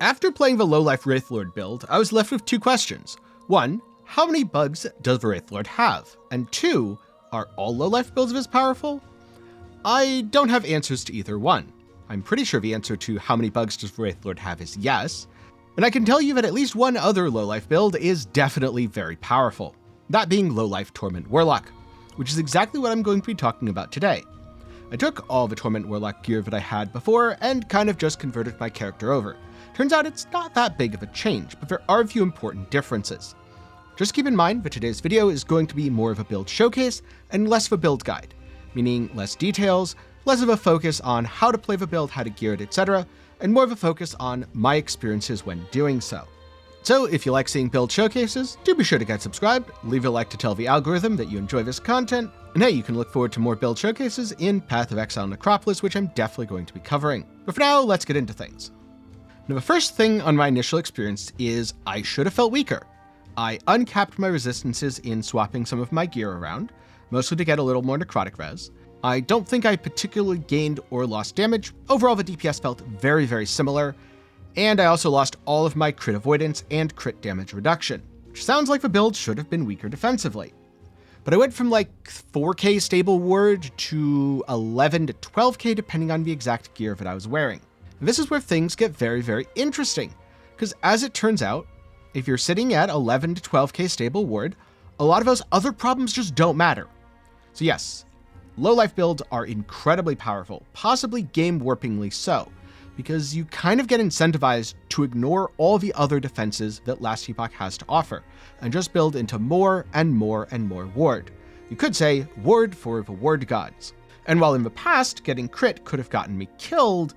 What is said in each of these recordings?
After playing the Low Life Wraithlord build, I was left with two questions. One, how many bugs does the Wraithlord have? And two, are all Low Life builds as powerful? I don't have answers to either one. I'm pretty sure the answer to how many bugs does the Wraithlord have is yes, and I can tell you that at least one other Low Life build is definitely very powerful, that being Low Life Torment Warlock, which is exactly what I'm going to be talking about today. I took all the Torment Warlock gear that I had before and kind of just converted my character over. Turns out it's not that big of a change, but there are a few important differences. Just keep in mind that today's video is going to be more of a build showcase and less of a build guide, meaning less details, less of a focus on how to play the build, how to gear it, etc., and more of a focus on my experiences when doing so. So if you like seeing build showcases, do be sure to get subscribed, leave a like to tell the algorithm that you enjoy this content, and hey, you can look forward to more build showcases in Path of Exile Necropolis, which I'm definitely going to be covering. But for now, let's get into things. Now, the first thing on my initial experience is I should have felt weaker. I uncapped my resistances in swapping some of my gear around, mostly to get a little more necrotic res. I don't think I particularly gained or lost damage. Overall, the DPS felt very, very similar, and I also lost all of my crit avoidance and crit damage reduction, which sounds like the build should have been weaker defensively. But I went from like 4k stable ward to 11 to 12k depending on the exact gear that I was wearing. And this is where things get very, very interesting, because as it turns out, if you're sitting at 11 to 12k stable ward, a lot of those other problems just don't matter. So yes, low life builds are incredibly powerful, possibly game-warpingly so, because you kind of get incentivized to ignore all the other defenses that Last Epoch has to offer, and just build into more and more and more ward. You could say ward for the ward gods. And while in the past, getting crit could have gotten me killed,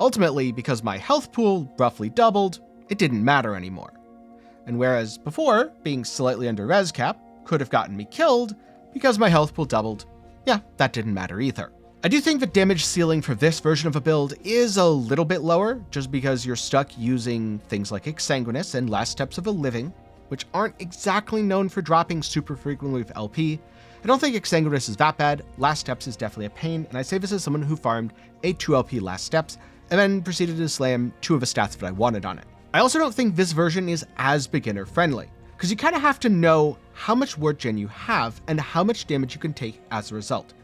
ultimately, because my health pool roughly doubled, it didn't matter anymore. And whereas before, being slightly under res cap could have gotten me killed, because my health pool doubled, yeah, that didn't matter either. I do think the damage ceiling for this version of a build is a little bit lower, just because you're stuck using things like Exsanguinous and Last Steps of a Living, which aren't exactly known for dropping super frequently with LP. I don't think Exsanguinous is that bad, Last Steps is definitely a pain, and I say this as someone who farmed a 2 LP Last Steps, and then proceeded to slam 2 of the stats that I wanted on it. I also don't think this version is as beginner friendly, because you kind of have to know how much ward gen you have and how much damage you can take as a result.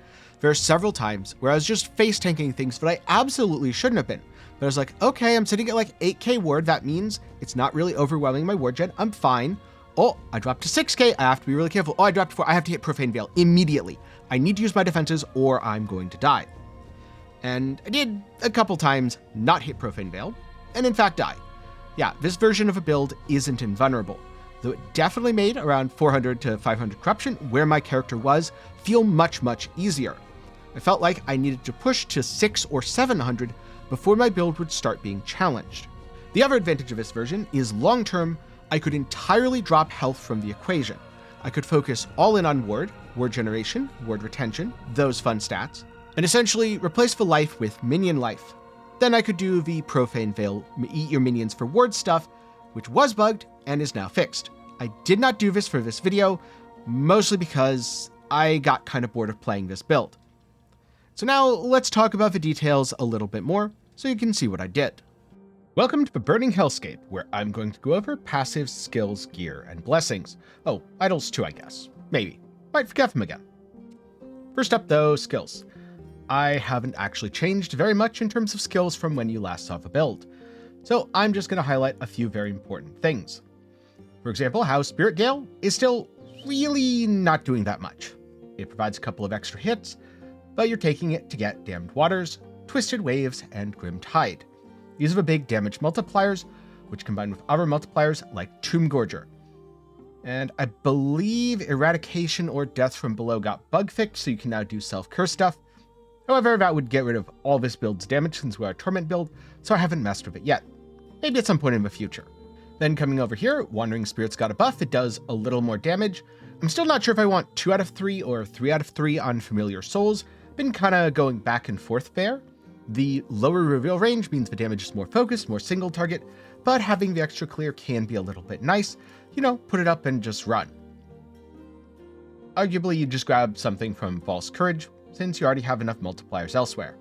There are several times where I was just face tanking things that I absolutely shouldn't have been. But I was like, okay, I'm sitting at like 8k ward, that means it's not really overwhelming my ward gen, I'm fine. Oh, I dropped to 6k, I have to be really careful. Oh, I dropped to 4, I have to hit Profane Veil immediately. I need to use my defenses or I'm going to die. And I did a couple times not hit Profane Veil, and in fact die. Yeah, this version of a build isn't invulnerable, though it definitely made around 400 to 500 corruption, where my character was, feel much, much easier. I felt like I needed to push to 600 or 700 before my build would start being challenged. The other advantage of this version is long-term, I could entirely drop health from the equation. I could focus all in on ward generation, ward retention, those fun stats, and essentially replace the life with minion life. Then I could do the Profane Veil, eat your minions for ward stuff, which was bugged and is now fixed. I did not do this for this video, mostly because I got kind of bored of playing this build. So now let's talk about the details a little bit more, so you can see what I did. Welcome to the Burning Hellscape, where I'm going to go over passive skills, gear, and blessings. Oh, idols too, I guess. Maybe. Might forget them again. First up though, skills. I haven't actually changed very much in terms of skills from when you last saw the build, so I'm just going to highlight a few very important things. For example, how Spirit Gale is still really not doing that much. It provides a couple of extra hits, but you're taking it to get Damned Waters, Twisted Waves, and Grim Tide. These are the big damage multipliers, which combine with other multipliers like Tomb Gorger. And I believe Eradication or Death from Below got bug fixed, so you can now do self-curse stuff. However, that would get rid of all this build's damage since we're a Torment build, so I haven't messed with it yet. Maybe at some point in the future. Then coming over here, Wandering Spirits got a buff, it does a little more damage. I'm still not sure if I want 2 out of 3 or 3 out of 3 on Familiar Souls. Been kind of going back and forth there. The lower reveal range means the damage is more focused, more single target, but having the extra clear can be a little bit nice. You know, put it up and just run. Arguably, you just grab something from False Courage, since you already have enough multipliers elsewhere.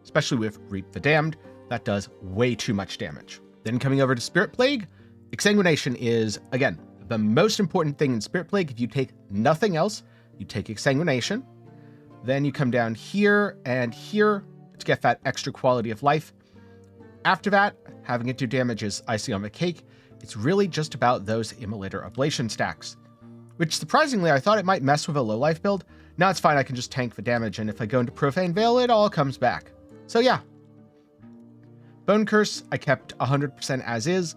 Especially with Reap the Damned, That does way too much damage. Then coming over to Spirit Plague, Exsanguination is, again, the most important thing in Spirit Plague. If you take nothing else, you take Exsanguination. Then you come down here and here to get that extra quality of life. After that, having it do damage is icing on the cake. It's really just about those Immolator Ablation stacks, which surprisingly, I thought it might mess with a low life build. Now it's fine, I can just tank the damage, and if I go into Profane Veil, it all comes back. So yeah. Bone Curse, I kept 100% as is.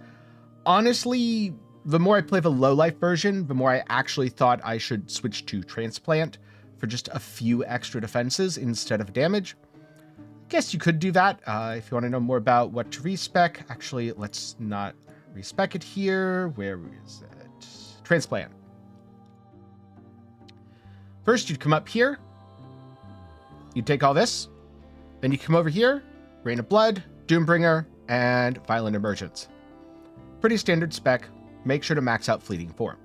Honestly, the more I play the low life version, the more I actually thought I should switch to Transplant for just a few extra defenses instead of damage. Guess you could do that if you want to know more about what to respec. Actually, let's not respec it here. Where is it? Transplant. First, you'd come up here. You'd take all this. Then you come over here. Rain of Blood, Doombringer, and Violent Emergence. Pretty standard spec. Make sure to max out Fleeting Form.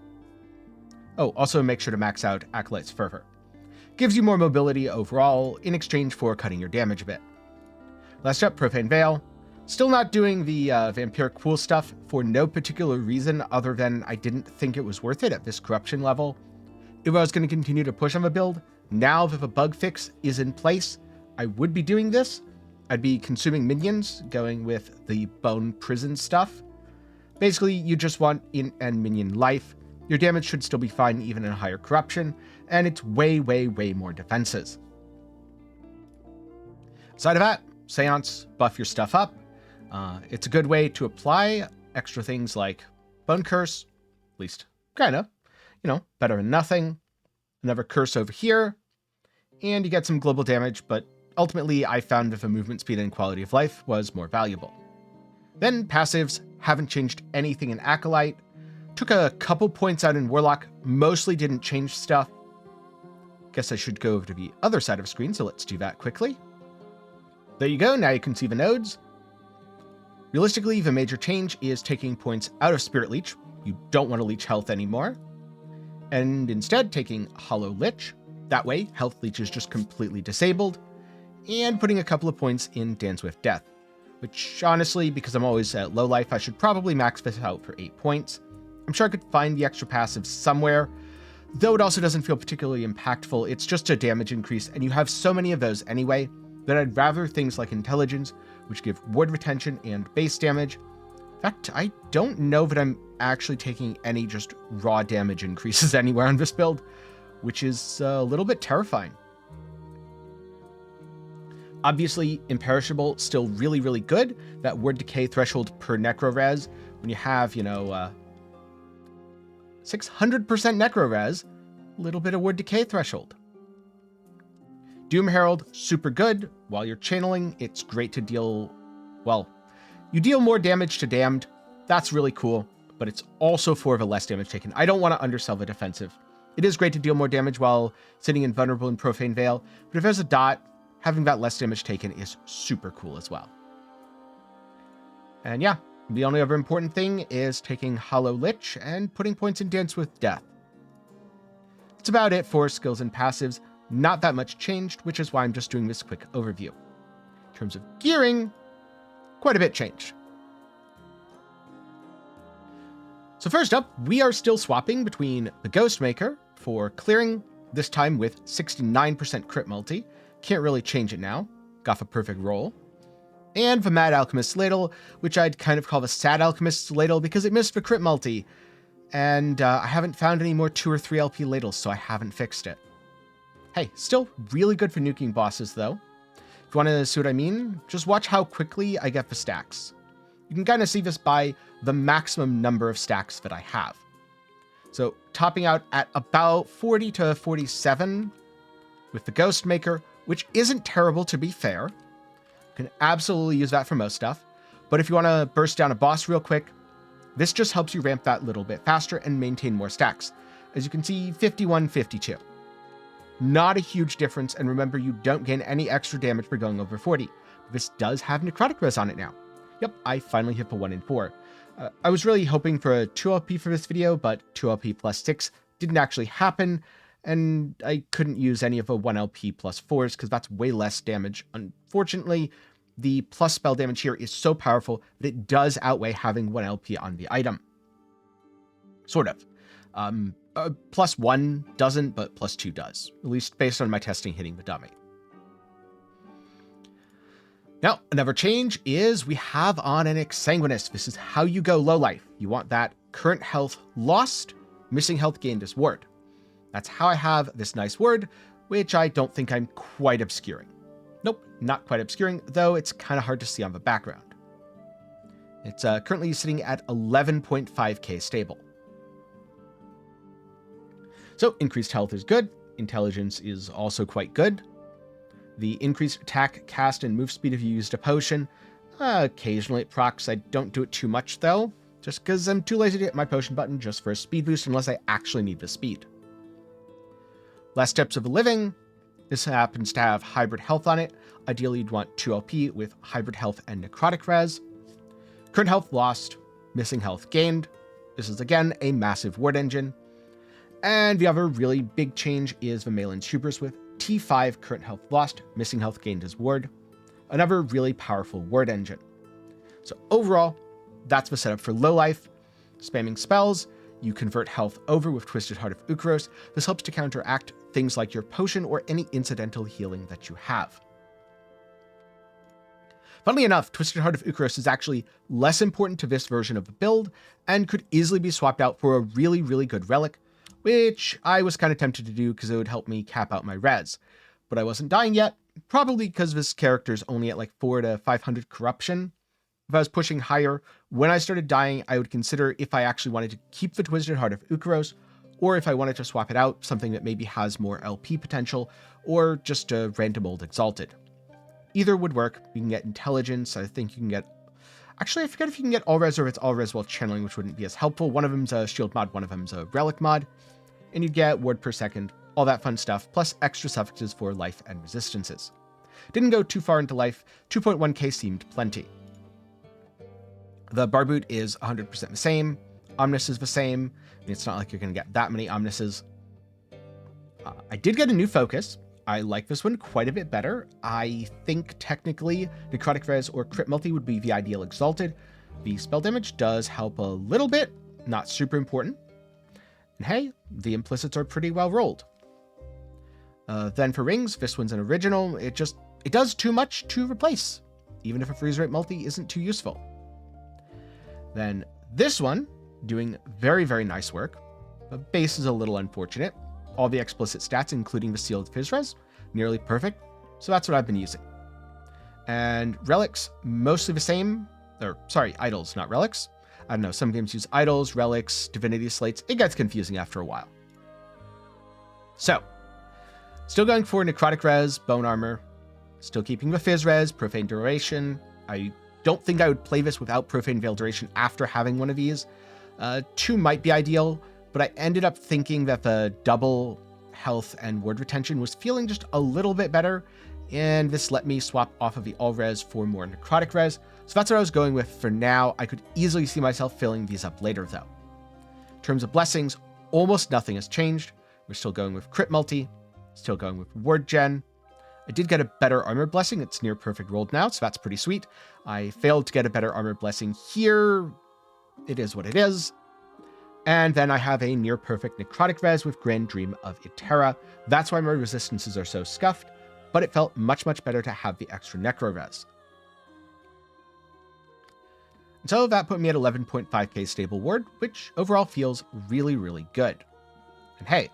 Oh, also make sure to max out Acolyte's Fervor. Gives you more mobility overall in exchange for cutting your damage a bit. Last up, Profane Veil. Still not doing the Vampiric Pool stuff for no particular reason other than I didn't think it was worth it at this corruption level. If I was going to continue to push on the build, now that the bug fix is in place, I would be doing this. I'd be consuming minions, going with the Bone Prison stuff. Basically, you just want in and minion life. Your damage should still be fine even in higher corruption, and it's way, way, way more defenses. Aside of that, Seance, buff your stuff up. It's a good way to apply extra things like Bone Curse, at least kinda, better than nothing. Another curse over here, and you get some global damage, but ultimately I found that the movement speed and quality of life was more valuable. Then passives, haven't changed anything in Acolyte. Took a couple points out in Warlock, mostly didn't change stuff. Guess I should go over to the other side of the screen, so let's do that quickly. There you go, now you can see the nodes. Realistically, the major change is taking points out of Spirit Leech. You don't want to leech health anymore. And instead taking Hollow Lich. That way, health leech is just completely disabled. And putting a couple of points in Dance with Death. Which, honestly, because I'm always at low life, I should probably max this out for 8 points. I'm sure I could find the extra passive somewhere, though it also doesn't feel particularly impactful. It's just a damage increase, and you have so many of those anyway, that I'd rather things like Intelligence, which give ward retention and base damage. In fact, I don't know that I'm actually taking any just raw damage increases anywhere on this build, which is a little bit terrifying. Obviously, Imperishable, still really, really good. That ward decay threshold per necro res, when you have, 600% necro res, a little bit of ward decay threshold. Doom Herald, super good. While you're channeling, it's great to deal, you deal more damage to damned. That's really cool, but it's also for the less damage taken. I don't want to undersell the defensive. It is great to deal more damage while sitting invulnerable in Profane Veil, but if there's a dot, having that less damage taken is super cool as well. And yeah, the only other important thing is taking Hollow Lich and putting points in Dance with Death. That's about it for skills and passives. Not that much changed, which is why I'm just doing this quick overview. In terms of gearing, quite a bit changed. So first up, we are still swapping between the Ghostmaker for clearing, this time with 69% crit multi. Can't really change it now. Got the perfect roll. And the Mad Alchemist's Ladle, which I'd kind of call the Sad Alchemist's Ladle because it missed the crit multi. And I haven't found any more 2 or 3 LP ladles, so I haven't fixed it. Hey, still really good for nuking bosses, though. If you want to see what I mean, just watch how quickly I get the stacks. You can kind of see this by the maximum number of stacks that I have. So topping out at about 40 to 47 with the Ghostmaker, which isn't terrible to be fair. You can absolutely use that for most stuff. But if you want to burst down a boss real quick, this just helps you ramp that little bit faster and maintain more stacks. As you can see, 51, 52. Not a huge difference, and remember, you don't gain any extra damage for going over 40. This does have necrotic res on it now. Yep, I finally hit the 1 in 4. I was really hoping for a 2 LP for this video, but 2 LP plus 6 didn't actually happen, and I couldn't use any of the 1 LP plus 4s because that's way less damage. Unfortunately, the plus spell damage here is so powerful that it does outweigh having 1 LP on the item. Sort of. +1 doesn't, but +2 does, at least based on my testing hitting the dummy. Now, another change is we have on an Exsanguinous. This is how you go low life. You want that current health lost, missing health gained as word. That's how I have this nice word, which I don't think I'm quite obscuring. Nope, not quite obscuring, though it's kind of hard to see on the background. It's currently sitting at 11.5k stable. So increased health is good. Intelligence is also quite good. The increased attack, cast, and move speed if you used a potion. Occasionally it procs. I don't do it too much though, just because I'm too lazy to hit my potion button just for a speed boost unless I actually need the speed. Last Steps of the Living. This happens to have hybrid health on it. Ideally you'd want 2 LP with hybrid health and necrotic res. Current health lost, missing health gained. This is again a massive word engine. And the other really big change is the Malin's Hubris with T5 current health lost, missing health gained as word. Another really powerful word engine. So overall, that's the setup for low life. Spamming spells, you convert health over with Twisted Heart of Ukros. This helps to counteract things like your potion or any incidental healing that you have. Funnily enough, Twisted Heart of Ukros is actually less important to this version of the build and could easily be swapped out for a really, really good relic, which I was kind of tempted to do because it would help me cap out my res. But I wasn't dying yet, probably because this character's only at like 400 to 500 corruption. If I was pushing higher, when I started dying, I would consider if I actually wanted to keep the Twisted Heart of Ukros, or if I wanted to swap it out, something that maybe has more LP potential, or just a random old Exalted. Either would work. You can get Intelligence, I think you can get... Actually, I forget if you can get all res or if it's all res while channeling, which wouldn't be as helpful. One of them's a shield mod, one of them's a relic mod. And you'd get word per second, all that fun stuff, plus extra suffixes for life and resistances. Didn't go too far into life, 2.1k seemed plenty. The Barboot is 100% the same, Omnis is the same, and it's not like you're going to get that many Omnises. I did get a new focus. I like this one quite a bit better. I think technically Necrotic Res or Crit Multi would be the ideal Exalted. The spell damage does help a little bit, not super important. And hey, the implicits are pretty well rolled. Then for rings, this one's an original. It does too much to replace, even if a freeze rate multi isn't too useful. Then this one, doing very, very nice work. The base is a little unfortunate. All the explicit stats, including the sealed Fizz Res, nearly perfect. So that's what I've been using. And relics, mostly the same. Or, sorry, idols, not relics. I don't know, some games use idols, relics, divinity slates. It gets confusing after a while. So, still going for Necrotic Res, Bone Armor. Still keeping the Fizz Res, Profane Duration. I don't think I would play this without Profane Veil Duration after having one of these. 2 might be ideal, but I ended up thinking that the double health and word retention was feeling just a little bit better, and this let me swap off of the all res for more Necrotic Res. So that's what I was going with for now. I could easily see myself filling these up later though. In terms of blessings, almost nothing has changed. We're still going with Crit Multi, still going with Word Gen. I did get a better armor blessing. It's near perfect rolled now, so that's pretty sweet. I failed to get a better armor blessing here. It is what it is. And then I have a near perfect Necrotic Res with Grand Dream of Iterra. That's why my resistances are so scuffed, but it felt much, much better to have the extra Necro Res. And so that put me at 11.5k stable ward, which overall feels really, really good. And hey,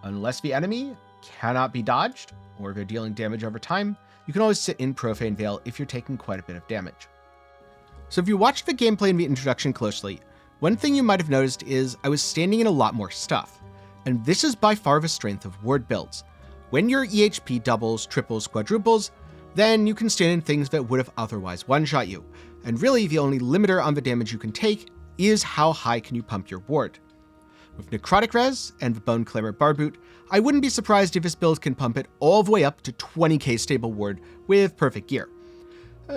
unless the enemy cannot be dodged, or they're dealing damage over time, you can always sit in Profane Veil if you're taking quite a bit of damage. So if you watched the gameplay and the introduction closely, one thing you might have noticed is I was standing in a lot more stuff, and this is by far the strength of ward builds. When your EHP doubles, triples, quadruples, then you can stand in things that would have otherwise one-shot you, and really the only limiter on the damage you can take is how high can you pump your ward. With Necrotic Res and the Bone Clamor Barboot, I wouldn't be surprised if this build can pump it all the way up to 20k stable ward with perfect gear.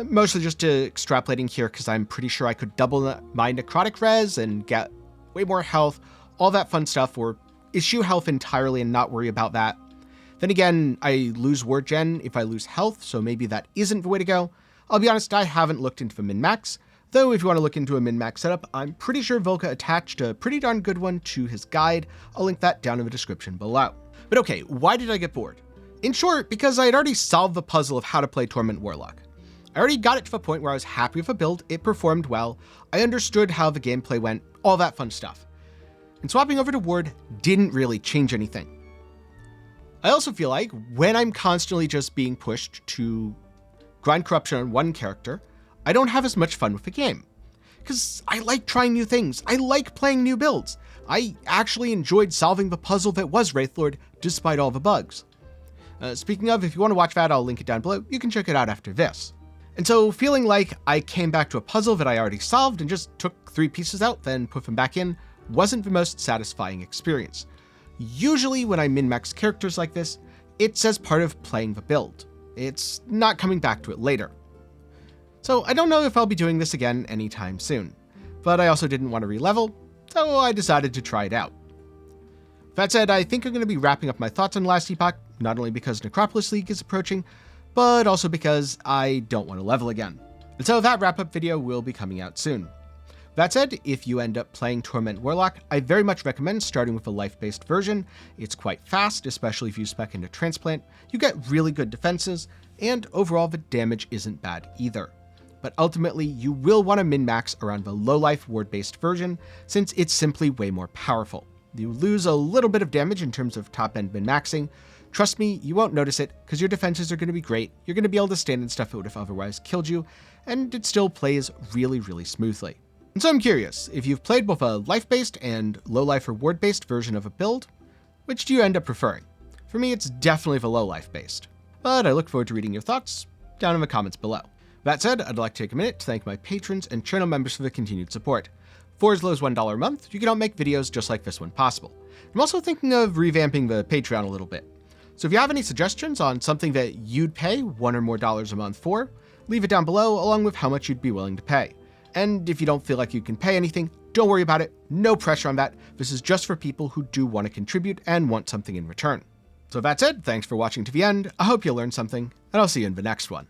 Mostly just extrapolating here because I'm pretty sure I could double my Necrotic Res and get way more health, all that fun stuff, or issue health entirely and not worry about that. Then again, I lose Word Gen if I lose health, so maybe that isn't the way to go. I'll be honest, I haven't looked into a min-max, though if you want to look into a min-max setup, I'm pretty sure Volka attached a pretty darn good one to his guide. I'll link that down in the description below. But okay, why did I get bored? In short, because I had already solved the puzzle of how to play Torment Warlock. I already got it to the point where I was happy with a build, it performed well, I understood how the gameplay went, all that fun stuff. And swapping over to Ward didn't really change anything. I also feel like when I'm constantly just being pushed to grind corruption on one character, I don't have as much fun with the game. Because I like trying new things, I like playing new builds. I actually enjoyed solving the puzzle that was Wraithlord despite all the bugs. Speaking of, if you want to watch that, I'll link it down below. You can check it out after this. And so feeling like I came back to a puzzle that I already solved and just took 3 pieces out, then put them back in, wasn't the most satisfying experience. Usually when I min-max characters like this, it's as part of playing the build. It's not coming back to it later. So I don't know if I'll be doing this again anytime soon, but I also didn't want to re-level, so I decided to try it out. That said, I think I'm going to be wrapping up my thoughts on Last Epoch, not only because Necropolis League is approaching, but also because I don't want to level again. And so that wrap-up video will be coming out soon. That said, if you end up playing Torment Warlock, I very much recommend starting with a life-based version. It's quite fast, especially if you spec into Transplant, you get really good defenses, and overall the damage isn't bad either. But ultimately, you will want to min-max around the low-life ward-based version, since it's simply way more powerful. You lose a little bit of damage in terms of top-end min-maxing. Trust me, you won't notice it, because your defenses are going to be great, you're going to be able to stand in stuff that would have otherwise killed you, and it still plays really, really smoothly. And so I'm curious, if you've played both a life-based and low-life or ward-based version of a build, which do you end up preferring? For me, it's definitely the low-life based. But I look forward to reading your thoughts down in the comments below. That said, I'd like to take a minute to thank my patrons and channel members for the continued support. For as low as $1 a month, you can help make videos just like this one possible. I'm also thinking of revamping the Patreon a little bit. So if you have any suggestions on something that you'd pay $1 or more a month for, leave it down below along with how much you'd be willing to pay. And if you don't feel like you can pay anything, don't worry about it, no pressure on that. This is just for people who do want to contribute and want something in return. So that said, thanks for watching to the end, I hope you learned something, and I'll see you in the next one.